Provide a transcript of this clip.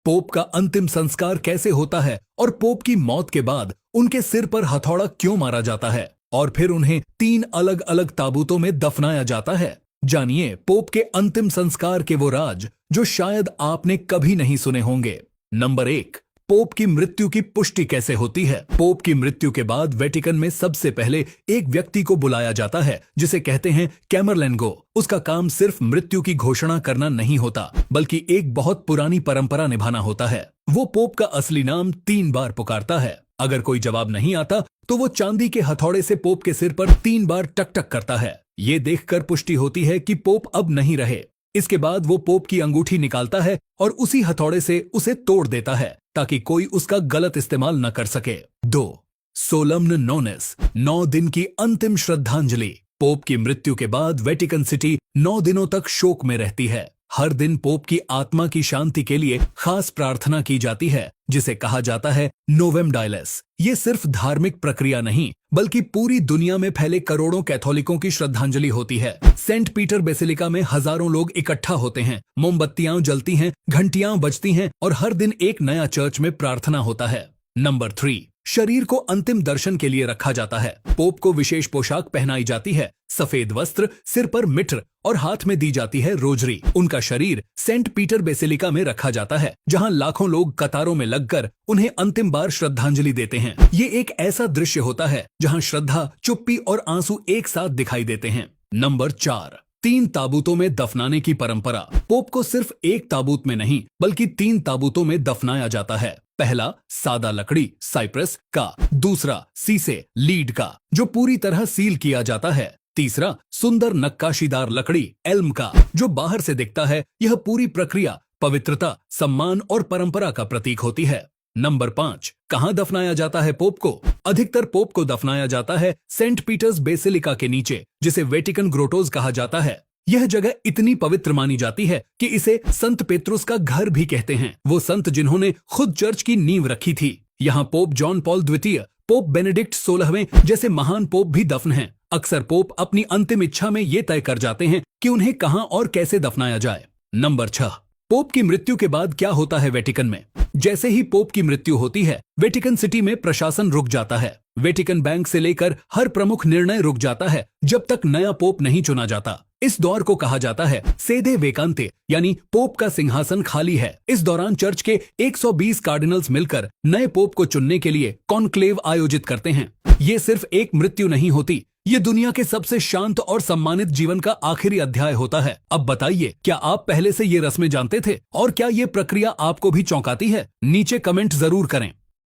Pope का अंतिम संस्कार कैसे होता है और पोप की मौत के बाद उनके सिर पर हथौड़ा क्यों मारा जाता है और फिर उन्हें 3 अलग अलग ताबूतों में दफनाया जाता है। जानिए पोप के अंतिम संस्कार के वो राज जो शायद आपने कभी नहीं सुने होंगे। नंबर 1, पोप की मृत्यु की पुष्टि कैसे होती है। पोप की मृत्यु के बाद वेटिकन में सबसे पहले एक व्यक्ति को बुलाया जाता है जिसे कहते हैं कैमरलेंगो। उसका काम सिर्फ मृत्यु की घोषणा करना नहीं होता बल्कि एक बहुत पुरानी परंपरा निभाना होता है। वो पोप का असली नाम 3 बार पुकारता है। अगर कोई जवाब नहीं आता तो वो चांदी के हथौड़े से पोप के सिर पर 3 बार टक टक करता है। ये देखकर पुष्टि होती है कि पोप अब नहीं रहे। इसके बाद वो पोप की अंगूठी निकालता है और उसी हथौड़े से उसे तोड़ देता है ताकि कोई उसका गलत इस्तेमाल न कर सके। 2. सोलम्न नोनेस, 9 दिन की अंतिम श्रद्धांजलि। पोप की मृत्यु के बाद वेटिकन सिटी 9 दिनों तक शोक में रहती है। हर दिन पोप की आत्मा की शांति के लिए खास प्रार्थना की जाती है जिसे कहा जाता है नोवेम डायलेस। ये सिर्फ धार्मिक प्रक्रिया नहीं बल्कि पूरी दुनिया में फैले करोड़ों कैथोलिकों की श्रद्धांजलि होती है। सेंट पीटर बेसिलिका में हजारों लोग इकट्ठा होते हैं, मोमबत्तियां जलती हैं, घंटियां बजती हैं और हर दिन एक नया चर्च में प्रार्थना होता है। नंबर 3, शरीर को अंतिम दर्शन के लिए रखा जाता है। पोप को विशेष पोशाक पहनाई जाती है, सफेद वस्त्र, सिर पर मित्र और हाथ में दी जाती है रोजरी। उनका शरीर सेंट पीटर बेसिलिका में रखा जाता है जहां लाखों लोग कतारों में लगकर उन्हें अंतिम बार श्रद्धांजलि देते हैं। ये एक ऐसा दृश्य होता है जहां श्रद्धा, चुप्पी और आंसू एक साथ दिखाई देते हैं। नंबर 4, 3 ताबूतों में दफनाने की परंपरा। पोप को सिर्फ एक ताबूत में नहीं बल्कि 3 ताबूतों में दफनाया जाता है। पहला सादा लकड़ी साइप्रस का, दूसरा सीसे लीड का जो पूरी तरह सील किया जाता है, तीसरा सुंदर नक्काशीदार लकड़ी एल्म का जो बाहर से दिखता है। यह पूरी प्रक्रिया पवित्रता, सम्मान और परंपरा का प्रतीक होती है। नंबर 5, कहां दफनाया जाता है पोप को। अधिकतर पोप को दफनाया जाता है सेंट पीटर्स बेसिलिका के नीचे जिसे वेटिकन ग्रोटोज कहा जाता है। यह जगह इतनी पवित्र मानी जाती है कि इसे संत पेत्रुस का घर भी कहते हैं, वो संत जिन्होंने खुद चर्च की नींव रखी थी। यहाँ पोप जॉन पॉल द्वितीय, पोप बेनेडिक्ट 16वें जैसे महान पोप भी दफन हैं। अक्सर पोप अपनी अंतिम इच्छा में ये तय कर जाते हैं कि उन्हें कहां और कैसे दफनाया जाए। नंबर 6, पोप की मृत्यु के बाद क्या होता है वेटिकन में। जैसे ही पोप की मृत्यु होती है वेटिकन सिटी में प्रशासन रुक जाता है। वेटिकन बैंक से लेकर हर प्रमुख निर्णय रुक जाता है जब तक नया पोप नहीं चुना जाता। इस दौर को कहा जाता है सेदे वेकांते यानी पोप का सिंहासन खाली है। इस दौरान चर्च के 120 कार्डिनल्स मिलकर नए पोप को चुनने के लिए कॉन्क्लेव आयोजित करते हैं। ये सिर्फ एक मृत्यु नहीं होती, ये दुनिया के सबसे शांत और सम्मानित जीवन का आखिरी अध्याय होता है। अब बताइए, क्या आप पहले से ये रस्में जानते थे और क्या ये प्रक्रिया आपको भी चौंकाती है? नीचे कमेंट जरूर करें।